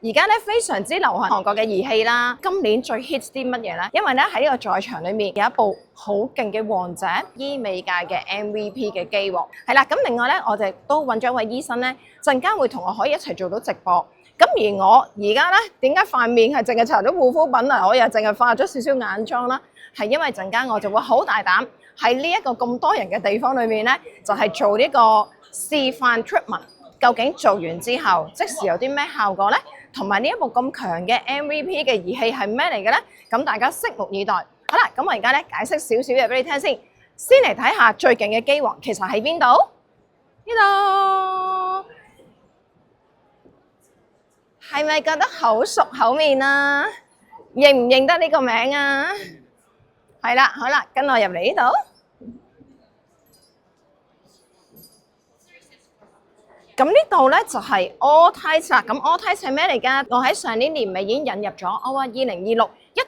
而家咧非常之流行韓國嘅儀器啦，今年最 hit 啲乜嘢咧？因為咧喺呢個在場裏面有一部好勁嘅王者醫美界嘅 MVP 嘅機喎。係啦，咁另外咧我哋都揾咗一位醫生咧，陣間會同我可以一齊做到直播。咁而我而家咧點解塊面係淨係搽咗護膚品啊？我又淨係化咗少少眼妝啦，係因為陣間我就會好大膽喺呢一個咁多人嘅地方裏面咧，就係做呢個示範 treatment。究竟做完之後即時有啲咩效果咧？同埋呢一部咁強嘅 MVP 嘅儀器係咩嚟嘅咧？咁大家拭目以待。好啦，咁我而家咧解釋少少嘢俾你聽先。先嚟睇下最勁嘅機王其實喺邊度？呢度係咪覺得好熟口面啊？認唔認得呢個名啊？係啦，好啦，跟我入嚟呢度。咁呢度咧就係 Alltight 啦。咁 Alltight 係咩嚟㗎？我喺上年年尾已經引入咗，我話2026一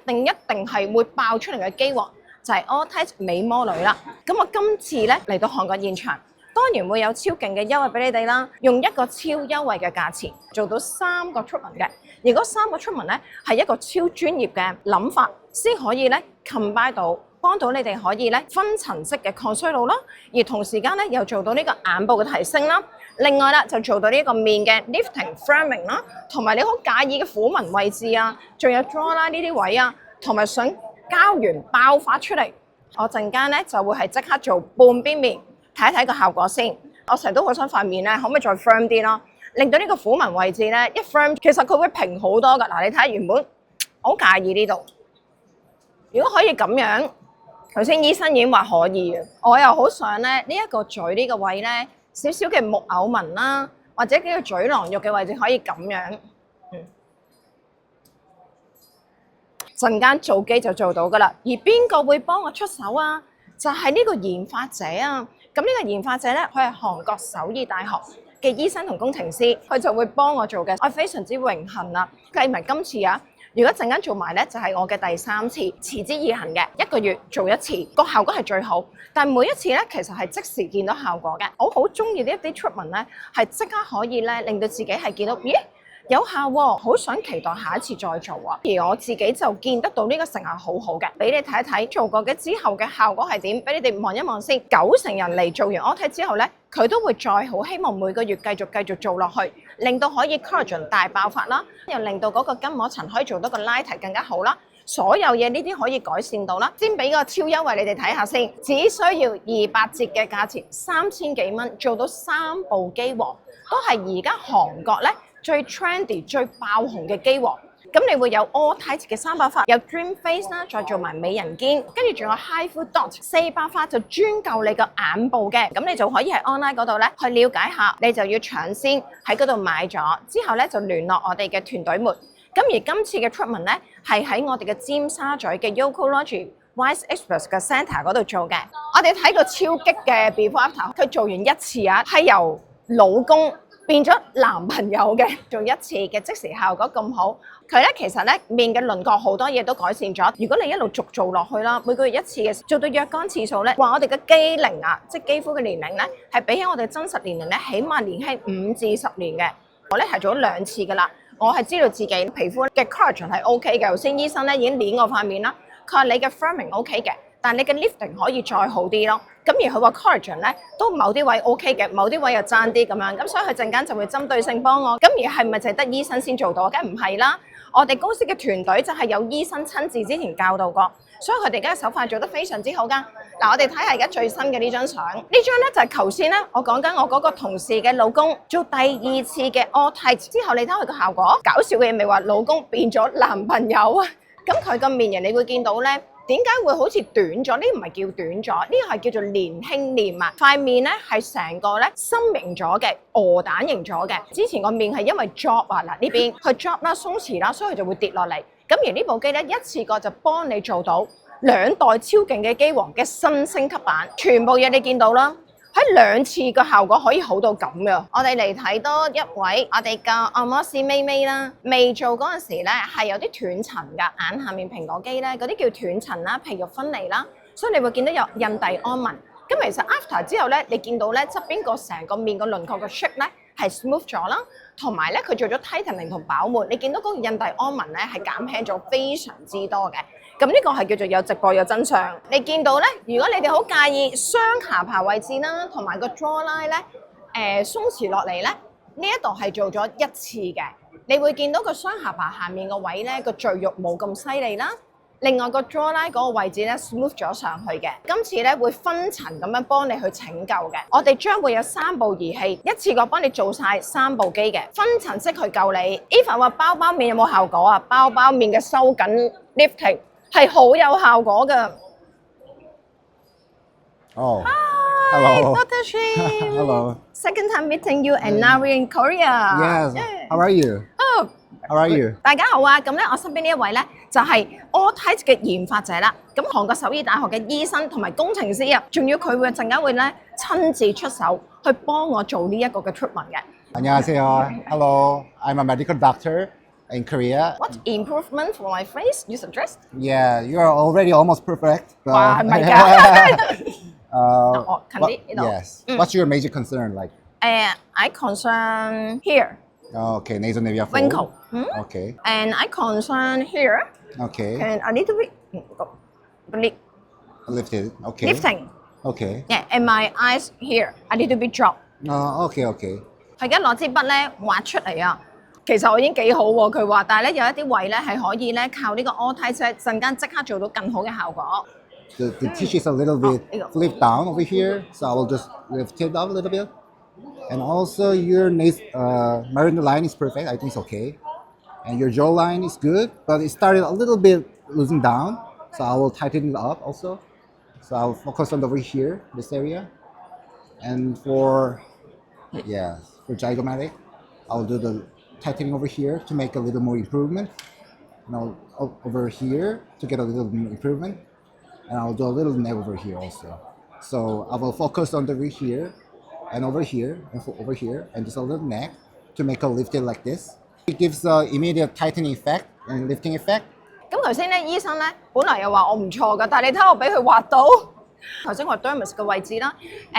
定係會爆出嚟嘅機王，就係 Alltight 美魔女啦。咁我今次咧嚟到韓國現場，當然會有超勁嘅優惠俾你哋啦，用一個超優惠嘅價錢做到3個 treatment嘅。而嗰3個 treatment咧係一個超專業嘅諗法，先可以咧 combine 到。幫到你哋可以咧分層式嘅抗衰老啦，而同時間咧又做到呢個眼部嘅提升啦。另外啦，就做到呢個面嘅 lifting framing 啦，同埋你好介意嘅虎紋位置啊，仲有 draw 啦呢啲位啊，同埋想膠原爆發出嚟。我陣間咧就會係即刻做半邊面，睇一睇個效果先。我成日都好想塊面咧，可唔可以再 firm 啲咯？令到呢個虎紋位置咧一 firm，其實佢會平好多㗎。嗱，你睇下原本好介意呢度，如果可以咁樣。頭先醫生已經話可以嘅，我又好想咧呢一個嘴呢個位咧少少嘅木偶紋啦，或者呢個嘴囊肉嘅位置可以咁樣，陣間做機就做到噶啦。而邊個會幫我出手啊？就係呢個研發者啊。咁呢個研發者咧，佢係韓國首爾大學嘅醫生同工程師，佢就會幫我做嘅。我非常之榮幸啊，計埋今次啊。如果陣間做埋咧，就係我嘅第3次，持之以恆嘅1個月做1次，個效果係最好。但每一次咧，其實係即時見到效果嘅。我好中意呢一啲 treatment 咧，係即刻可以咧令到自己係見到，咦有效喎，好想期待下一次再做啊！而我自己就見得到呢個成效好好嘅，俾你睇一睇做過嘅之後嘅效果係點，俾你哋望一望先。90%人嚟做完 Alltight 之後咧，佢都會再好希望每個月繼續做落去，令到可以 collagen 大爆發啦，又令到嗰個筋膜層可以做到個拉提更加好啦。所有嘢呢啲可以改善到啦。先俾個超優惠你哋睇下先，只需要200折嘅價錢，3000幾蚊做到3部機王，都係而家韓國咧最 trendy 最爆紅嘅機王。咁你會有 Alltight 嘅300發，有 Dream Face 啦，再做埋美人肩，跟住仲有 HIFU Dot 400發就專救你個眼部嘅。咁你就可以喺 online 嗰度咧去了解下，你就要搶先喺嗰度買咗，之後咧就聯絡我哋嘅團隊們。咁而今次嘅 treatment 咧係喺我哋嘅尖沙咀嘅 Yokology Wise Express 嘅 centre 嗰度做嘅。我哋睇過超激嘅 before after，佢做完1次啊，係由老公變咗男朋友嘅，做1次嘅即時效果咁好。佢咧其實咧面嘅輪廓好多嘢都改善咗。如果你一路續做落去啦，每個月1次嘅做到若干次數咧，話我哋嘅肌齡啊，即係肌膚嘅年齡咧，係比起我哋真實年齡咧，起碼年輕5至10年嘅。我咧係做咗2次噶啦，我係知道自己皮膚嘅 collagen 係 OK 嘅。頭先醫生咧已經捏我塊面啦，佢話你嘅 firming OK 嘅，但係你嘅 lifting 可以再好啲咯。咁而佢話 collagen 咧都某啲位 OK 嘅，某啲位又爭啲咁樣。咁所以佢陣間就會針對性幫我。咁而係咪淨係得醫生先做到？梗唔係啦。我哋公司嘅團隊就係有醫生親自之前教導過，所以佢哋而家手法做得非常之好㗎。嗱，我哋睇下而家最新嘅呢張相，呢張咧就係頭先咧我講緊我嗰個同事嘅老公做第2次嘅 Alltight之後，你睇佢個效果，搞笑嘅嘢咪話老公變咗男朋友啊！咁佢個面型你會見到咧。點解會好似短咗？呢唔係叫短咗，呢個係叫做年輕臉啊！塊面咧係成個咧心形咗嘅，鵝蛋形咗嘅。之前個面係因為 drop 啊，嗱呢邊佢 drop 啦鬆弛啦，所以佢就會跌落嚟。咁而呢部機咧一次過就幫你做到2代超勁嘅機王嘅新升級版，全部嘢你見到啦。喺2次嘅效果可以好到咁嘅。我哋嚟睇多一位，我哋嘅按摩師咪咪啦。未做嗰陣時咧係有啲斷層㗎，眼下面蘋果肌咧嗰啲叫斷層啦、皮肉分離啦，所以你會見到有印第安紋。咁其實 after 之後咧，你見到咧側邊個成個面個輪廓嘅 shape 咧係 smooth 咗啦，同埋咧佢做咗 tightening 同飽滿，你見到嗰個印第安紋咧係減輕咗非常之多嘅。咁呢個係叫做有直播有真相。你見到咧，如果你哋好介意雙下巴位置啦，同埋個 jawline 咧鬆弛落嚟咧，呢一度係做咗一次嘅。你會見到個雙下巴下面個位咧個贅肉冇咁犀利啦。另外個 jawline 嗰個位置咧 smooth 咗上去嘅，今次咧會分層咁樣幫你去拯救嘅。我哋將會有3部儀器，一次過幫你做晒3部機嘅，分層式去救你。Eva 話包包面有冇效果啊？包包面嘅收緊 lifting 係好有效果㗎。Oh, Hi, hello. Dr. Shin. Hello. Second time meeting you and now we're in Korea. Yes. Yeah. How are you? Oh. How are you? 大家好啊！咁咧，我身邊呢一位咧就係 AllTight 嘅研發者啦。咁韓國首爾大學嘅醫生同埋工程師啊，仲要佢會陣間會咧親自出手去幫我做呢一個嘅 treatment 嘅。안녕하세요. Hello. I'm a medical doctor in Korea. What improvement for my face you suggest? Yeah, you are already almost perfect. But, 哇，係咪㗎？我近啲呢度。yes. What's your major concern? Like, I concern here okay, nasolabial fold. wrinkle. Okay. And I concern here Okay. and a little bit Lifted. Okay. lifting. Okay. Yeah, and my eyes here a little bit drop. Okay. Okay. 佢而家攞支筆咧畫出嚟啊！其實我已經幾好喎，佢話，但係咧有一啲位咧係可以咧靠呢個 AllTight 陣間即刻做到更好嘅效果。The tissue is a little bit Oh, flipped down over here, so I will just lift it up a little bit. And also your marine line is perfect. I think it's okay. And your jawline is good, but it started a little bit losing down, so I will tighten it up also. So I'll focus on over here, this area. And for zygomatic, I'll do the tightening over here to make a little more improvement. Now over here to get a little more improvement. And I'll do a little neck over here also. So I will focus on the over here and over here and over here and just a little neck to make a lifted like this. It gives an immediate tightening effect and lifting effect. 咁頭先咧，醫生咧本來又話我唔錯噶，但係你睇我俾佢畫到。頭先我 dermis 嘅位置啦，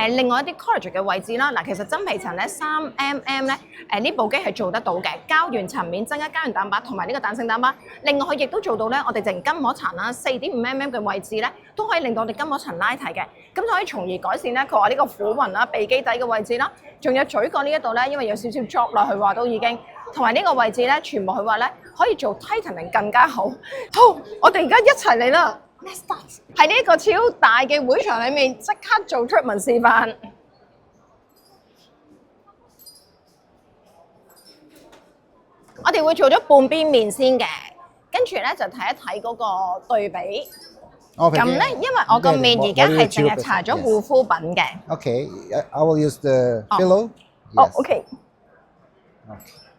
另外一啲 collagen 嘅位置啦，嗱，其實真皮層咧3mm 咧，呢部機係做得到嘅，膠原層面增加膠原蛋白同埋呢個彈性蛋白。另外佢亦都做到咧，我哋淨筋膜層啦4.5mm 嘅位置咧，都可以令到我哋筋膜層拉提嘅，咁就可以從而改善咧佢話呢個虎紋啦、鼻基底嘅位置啦，仲有嘴角呢一度咧，因為有少少 drop 落去話都已經，同埋呢個位置咧，全部佢話咧可以做 tightening 更加好。好，我哋而家一齊嚟啦！喺呢一個超大嘅會場裏面，即刻做 treatment 示範。我哋會做咗半邊面先嘅，跟住咧就睇一睇嗰個對比。咁咧，因為我個面而家係淨係搽咗護膚品嘅。Okay, I will use the pillow. OK.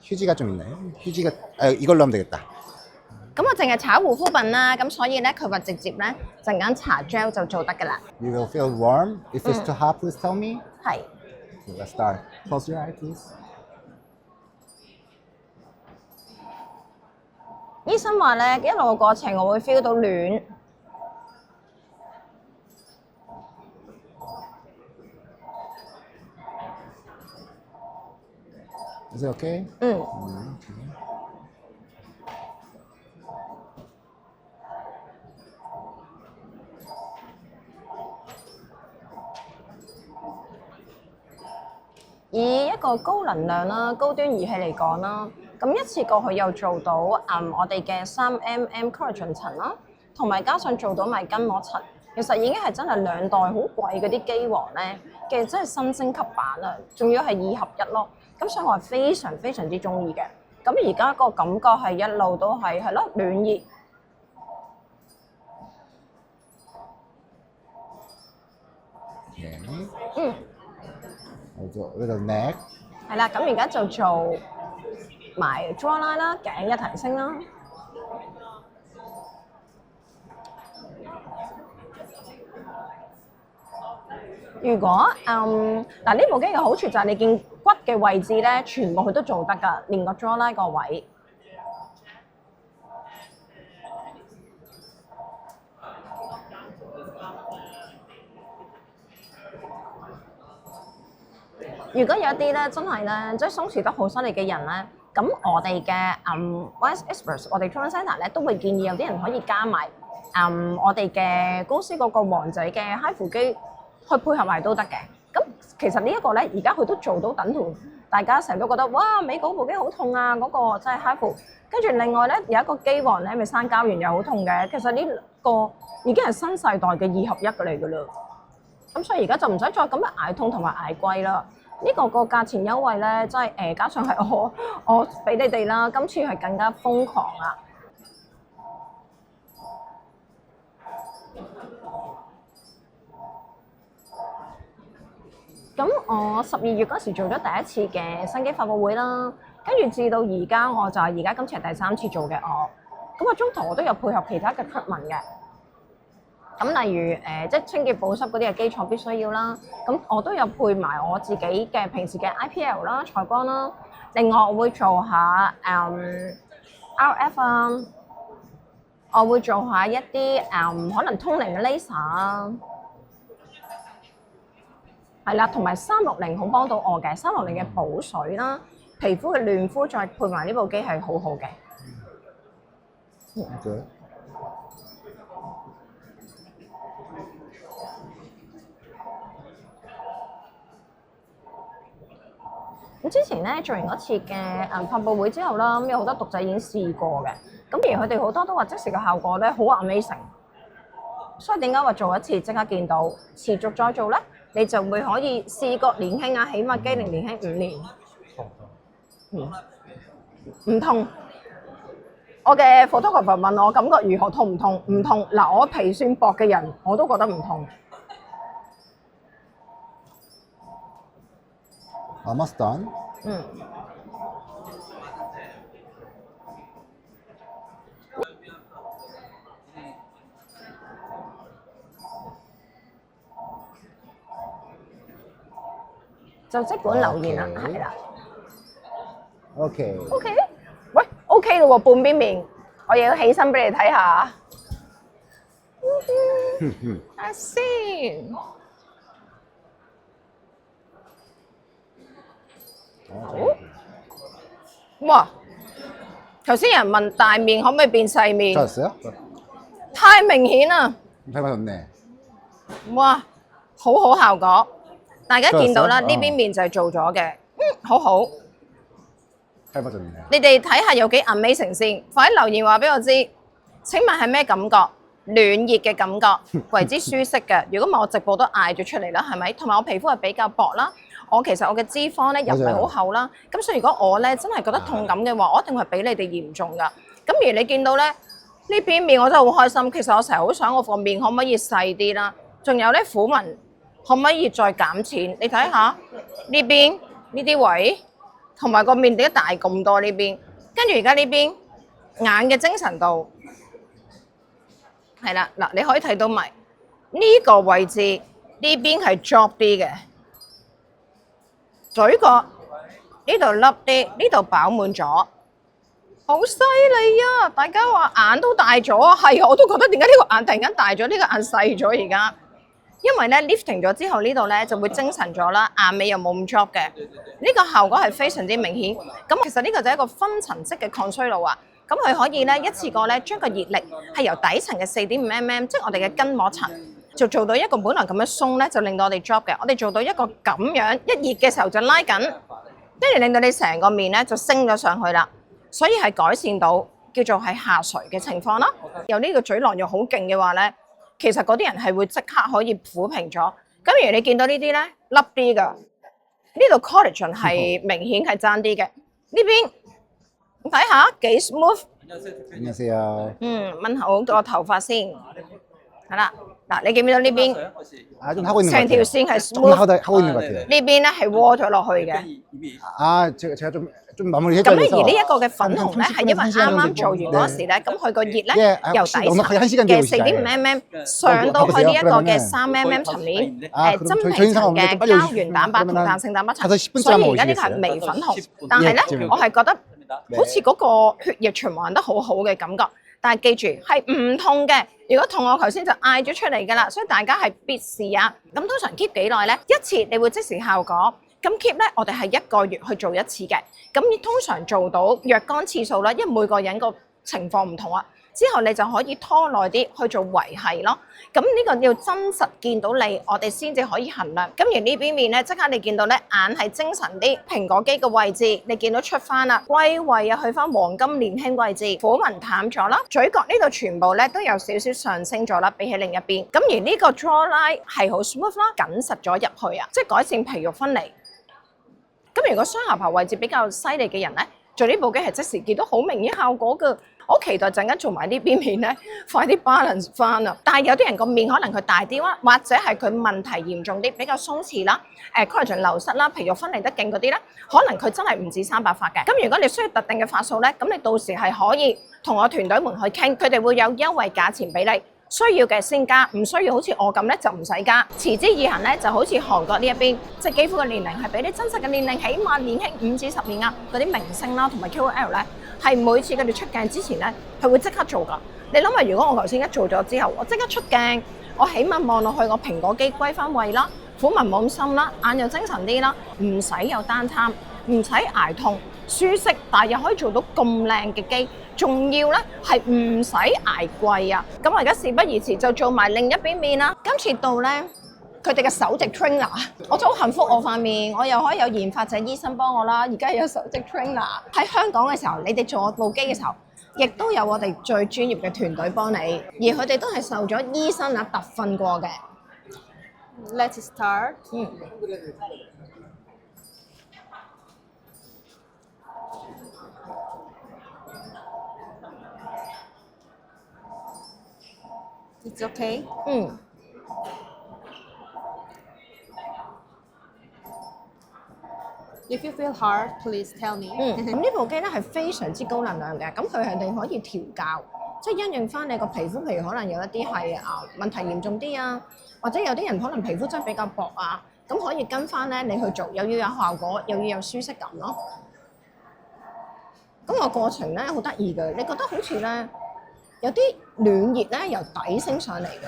휴지가 좀 있나요? 휴지가 이걸로 하면 되겠다. 咁我淨係搽護膚品啦，咁所以咧佢話直接咧陣間搽 gel 就做得㗎啦。You will feel warm. If it's too hot, please tell me. 係。Okay, let's start. Close your eye, please. 醫生話咧一路嘅過程我會 feel 到暖。Is it okay? 嗯。以一個高能量啦、高端儀器嚟講啦，咁一次過佢又做到我哋嘅3mm collagen 層啦，同埋加上做到埋筋膜層，其實已經係真係2代好貴嗰啲機皇咧嘅真係新升級版啦，仲要係2合1咯，咁所以我係非常非常之中意嘅。咁而家個感覺係一路都係咯暖熱。Okay. I'll do a little neck. 係啦，咁而家就做埋 jawline 啦，頸嘅提升啦。如果嗱呢部機嘅好處就係你見骨嘅位置咧，全部佢都做得㗎，連個 jawline 個位。如果有一啲咧真係咧，即係鬆弛得好犀利嘅人咧，咁我哋嘅Wise Express，我哋 Training Centre 咧都會建議有啲人可以加埋我哋嘅公司嗰個王仔嘅 HIFU 機去配合埋都得嘅。咁其實呢一個咧，而家佢都做到等同大家成日都覺得哇，美國部機好痛啊，嗰、個真係 HIFU。跟住另外咧有一個機王咧，咪生膠原又好痛嘅。其實呢個已經係新世代嘅2合1嘅嚟㗎啦。咁所以而家就唔使再咁樣捱痛同埋捱貴啦。呢、個個價錢優惠咧，真係加上係我俾你哋啦，今次係更加瘋狂啊！咁我12月嗰時做咗第一次嘅新機發佈會啦，跟住至到而家我就係而家今次係第3次做嘅我。咁啊中途我都有配合其他嘅 treatment 嘅。咁例如即係清潔保濕嗰啲係基礎必須要啦。咁我都有配埋我自己嘅平時嘅 IPL 啦、彩光啦。另外我會做下RF 啊，我會做下一啲可能通靈嘅 laser 啊。係啦，同埋360好幫到我嘅360嘅補水啦，皮膚嘅嫩膚再配埋呢部機係好好嘅。Okay. 咁之前咧做完嗰次嘅發佈會之後啦，咁有好多讀者已經試過嘅，咁而佢哋好多都話即時嘅效果咧好 amazing，所以點解話做一次即刻見到，持續再做咧，你就會可以視覺年輕啊，起碼機齡年輕5年。唔痛。我嘅 photographer 問我感覺如何，痛唔痛？唔痛。嗱，我皮算薄嘅人我都覺得唔痛。Almost done. 就即管留言啦，係啦。Okay. OK，喂，OK 咯喎，半邊面，我又要起身俾你睇下。睇下先。好。哇！頭先有人問大面可唔可以變細面？ 잘했어요? 太明顯啦！ 닮아졌네. 哇，好好效果。大家見到啦，真係呢邊面就係做咗嘅，好好。 닮아졌네. 你哋睇下有幾 amazing 先，快啲留言話俾我知。請問係咩感覺？暖熱嘅感覺，為之舒適嘅。如果唔係我直播都嗌咗出嚟啦，係咪？同埋我皮膚係比較薄啦，其實我嘅脂肪咧又唔係好厚啦。咁所以如果我咧真係覺得痛感嘅話，我一定係比你哋嚴重㗎。咁而你見到咧呢邊面我真係好開心。其實我成日好想我個面可唔可以細啲啦？仲有咧虎紋可唔可以再減淺？你睇下呢邊呢啲位。同埋個面點解大咁多呢邊？跟住而家呢邊眼嘅精神度係啦，嗱你可以睇到埋呢個位置呢邊係 drop 啲嘅，嘴角呢度凹啲，呢度飽滿咗，好犀利啊！大家話眼都大咗，係我都覺得點解呢個眼突然間大咗，呢個眼細咗而家。因為咧 lifting 咗之後呢度咧就會精神咗啦，眼尾又冇咁 drop 嘅，呢個效果係非常之明顯。咁其實呢個就係一個分層式嘅抗衰老啊。咁佢可以咧一次過咧將個熱力係由底層嘅4.5mm，即係我哋嘅筋膜層，就做到一個本來咁樣鬆咧，就令到我哋 drop 嘅。我哋做到一個咁樣一熱嘅時候就拉緊，跟住令到你成個面咧就升咗上去啦。所以係改善到叫做係下垂嘅情況啦。有呢個嘴囊又好勁嘅話咧。其實嗰啲人係會即刻可以撫平咗。咁如你見到呢啲咧凹啲㗎，呢度 collagen 係明顯係爭啲嘅。呢邊睇下幾 smooth。안녕하세요. 問好個頭髮先。係啦，嗱你見唔見到呢邊？ 아, 좀 하고 있는 것 成條 같아요. 線係 조금 smooth。 하고 있는 것 같아요. 呢邊咧係窩咗落去嘅。 아, 제가 좀 마무리 咁 해줘야 咧 돼서. 而呢一個嘅粉紅咧係因為啱啱做完嗰時咧，咁佢個熱咧由底層嘅4.5mm 上到去呢一個嘅3mm 層面，真皮層嘅膠原蛋白同彈性蛋白層，所以而家呢個係微粉紅，但係咧我係覺得好似嗰個血液循環得好好嘅感覺。但係記住係唔痛嘅，如果痛我頭先就嗌咗出嚟㗎啦，所以大家係必試啊。咁通常 keep 幾耐咧？一次你會即時效果。咁 keep 咧，我哋係1個月去做一次嘅。咁通常做到若干次數啦，因為每個人個情況唔同啊。之後你就可以拖耐啲去做維係咯。咁呢個要真實見到你，我哋先至可以衡量。咁而呢邊面咧，即刻你見到咧，眼係精神啲，蘋果肌嘅位置你見到出翻啦，歸位啊，去翻黃金年輕位置，虎紋淡咗啦，嘴角呢度全部咧都有少少上升咗啦，比起另一邊。咁而呢個 jawline 係好 smooth 啦，緊實咗入去啊，即係改善皮肉分離。咁如果雙下巴位置比較犀利嘅人咧，做呢部機係即時見到好明顯效果㗎。我期待陣間做埋呢邊面咧，快啲 balance 翻啊！但係有啲人個面可能佢大啲啦，或者係佢問題嚴重啲，比較鬆弛啦，collagen 流失啦，皮肉分離得勁嗰啲咧，可能佢真係唔止300發嘅。咁如果你需要特定嘅發數咧，咁你到時係可以同我團隊們去傾，佢哋會有優惠價錢俾你。需要嘅先加，唔需要好似我咁咧就唔使加。持之以恆咧，就好似韓國呢一邊，即係肌膚嘅年齡係比你真實嘅年齡起碼年輕5至10年啊！嗰啲明星啦同埋 KOL 咧，係每次佢哋出鏡之前咧，係會即刻做㗎。你諗下，如果我頭先一做咗之後，我即刻出鏡，我起碼望落去我蘋果肌歸翻位啦，虎紋冇咁深啦，眼又精神啲啦，唔使有單貪，唔使捱痛，舒適，但係又可以做到咁靚嘅肌。仲要咧係唔使捱貴啊！咁我而家事不宜遲，就做埋另一邊面啦。今次到咧，佢哋嘅首席 trainer， 我真係好幸福我塊面，我又可以有研發者醫生幫我啦。而家有首席 trainer 喺香港嘅時候，你哋做我部機嘅時候，亦都有我哋最專業嘅團隊幫你，而佢哋都係受咗醫生特訓過嘅。Let's start. It's okay. If you feel hard, please tell me. 咁呢部機咧係非常之高能量嘅，咁佢係你可以調校，即係因應翻你個皮膚，譬如可能有一啲係問題嚴重啲啊，或者有啲人可能皮膚真係比較薄啊，咁可以跟翻咧你去做，又要有效果，又要有舒適感咯。咁個過程咧好得意嘅，你覺得好似咧有啲暖熱咧由底升上嚟嘅，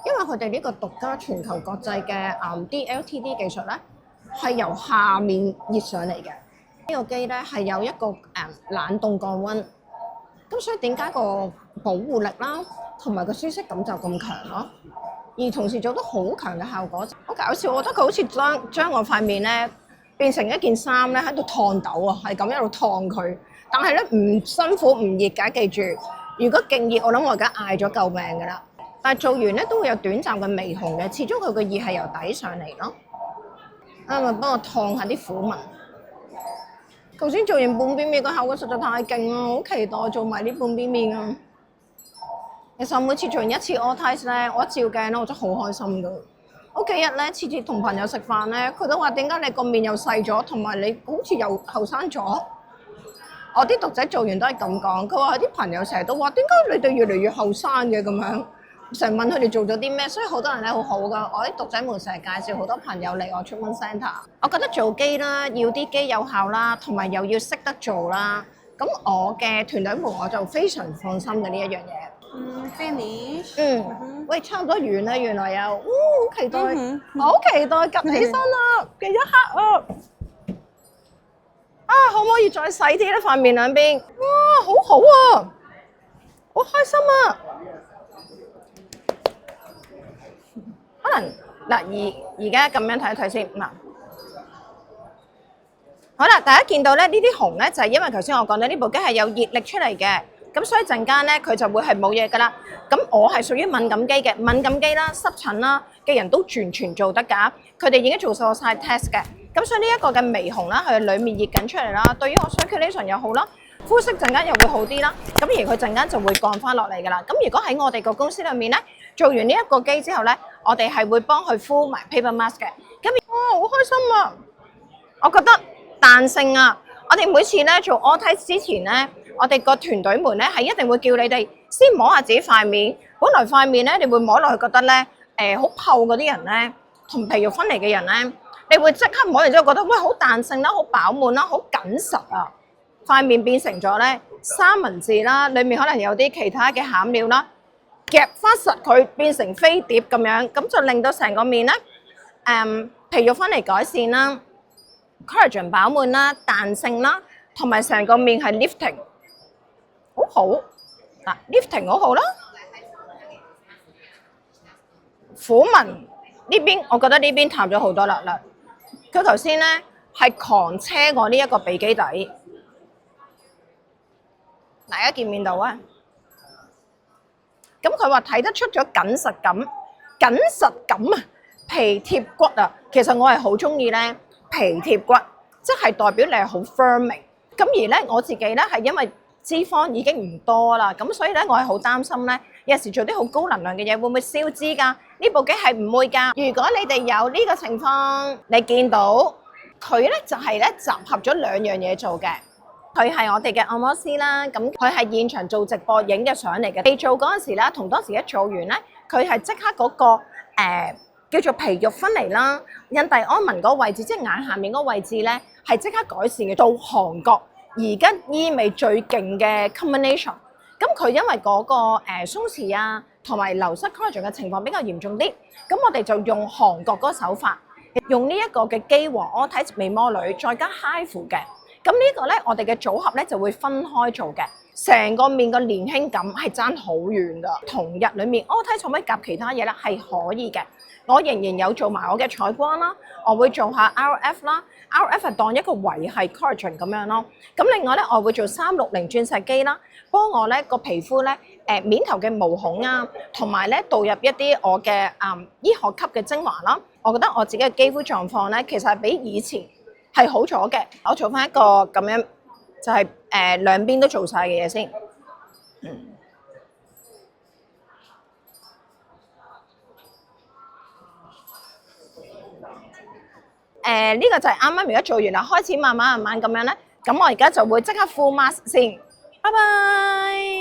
因為佢哋呢個獨家全球國際嘅DLTD 技術咧係由下面熱上嚟嘅。呢個機咧係有一個冷凍降溫，咁所以點解個保護力啦同埋個舒適感就咁強咯？而同時做得好強嘅效果，好搞笑！我覺得佢好似將我塊面咧變成一件衫咧喺度燙斗啊，係咁一路燙佢。但係咧唔辛苦唔熱㗎，記住。如果勁熱，我諗我而家嗌咗救命㗎啦。但係做完咧都會有短暫嘅微紅嘅，始終佢個熱係由底上嚟咯。咪幫我燙下啲虎紋。頭先做完半邊面個效果實在太勁啦，好期待做埋呢半邊面啊！其實我每次做完一次 all tight 咧，我一照鏡咧，我真係好開心㗎。我幾日咧次次同朋友食飯咧，佢都話點解你個面又細咗，同埋你好似又後生咗。我啲讀者做完都係咁講，佢話佢啲朋友成日都話點解你哋越嚟越後生嘅咁樣，成日問佢哋做咗啲咩，所以好多人咧好好噶。我啲讀者們成日介紹好多朋友嚟我 treatment centre。我覺得做機啦，要啲機有效啦，同埋又要識得做啦。咁我嘅團隊們我就非常放心嘅呢一樣嘢。Finish. 喂，差唔多完啦，原來又，好期待，好期待及起身啦嘅一刻啊！可唔可以再細啲咧？塊面兩邊，哇，好好啊，好開心啊！可能嗱，而家咁樣睇一睇先嗱。好啦，大家見到咧呢啲紅咧，就係因為頭先我講到呢部機係有熱力出嚟嘅，咁所以陣間咧佢就會係冇嘢噶啦。咁我係屬於敏感肌嘅，敏感肌啦、濕疹啦嘅人都完全做得㗎，佢哋已經做過晒 test 嘅。咁所以呢一個嘅微紅啦，佢裡面熱緊出嚟啦，對於我 circulation 又好啦，膚色陣間又會好啲啦。咁而佢陣間就會降翻落嚟㗎啦。咁如果喺我哋個公司裏面咧，做完呢一個機之後咧，我哋係會幫佢敷埋 paper mask 嘅。咁好開心啊！我覺得彈性啊！我哋每次咧做 all tight 之前咧，我哋個團隊們咧係一定會叫你哋先摸下自己塊面。本來塊面咧，你會摸落去覺得咧，好透嗰啲人咧，同皮肉分離嘅人咧。你會即刻摸完之後覺得，喂，好彈性啦，好飽滿啦，好緊實啊！塊面變成咗咧三文治啦，裡面可能有啲其他嘅餡料啦，夾翻實佢變成飛碟咁樣，咁就令到成個面咧，皮肉分離改善啦， collagen 飽滿啦、彈性啦，同埋成個面係 lifting， 好好嗱 lifting 好好啦。虎紋呢邊，我覺得呢邊淡咗好多啦嗱。佢頭先咧係狂車我呢一個鼻基底，大家見唔見到啊？咁佢話睇得出咗緊實感啊，皮貼骨啊。其實我係好中意咧皮貼骨，即係代表你係好 firming。咁而咧我自己咧係因為脂肪已經唔多啦，咁所以咧我係好擔心咧有時做啲好高能量嘅嘢會唔會燒脂㗎？呢部機係唔會㗎。如果你哋有呢個情況，你見到佢咧就係咧集合咗兩樣嘢做嘅。佢係我哋嘅按摩師啦，咁佢係現場做直播影嘅相嚟嘅。你做嗰陣時啦，同當時一做完咧，佢係即刻嗰個叫做皮肉分離啦，印第安紋嗰個位置，即係眼下面嗰個位置咧，係即刻改善嘅。到韓國而家醫美最勁嘅 combination， 咁佢因為嗰個鬆弛啊，同埋流失 collagen 嘅情況比較嚴重啲，咁我哋就用韓國嗰個手法，用呢一個嘅肌和我睇微魔女，再加 HIFU 嘅。咁呢個咧，我哋嘅組合咧就會分開做嘅，成個面個年輕感係爭好遠噶。同日裡面，我睇可唔可以夾其他嘢咧？係可以嘅。我仍然有做埋我嘅採光啦，我會做下 RF 啦 ，RF 係當一個維係 collagen 咁樣咯。咁另外咧，我會做360鑽石機啦，幫我咧個皮膚咧面頭嘅毛孔啊，同埋咧導入一啲我嘅醫學級嘅精華啦。我覺得我自己嘅肌膚狀況咧，其實係比以前係好咗嘅。我做翻一個咁樣，就係兩邊都做晒嘅嘢先。呢個就係啱啱而家做完啦，開始慢慢咁樣咧。咁我而家就會即刻 full mask 先。拜拜。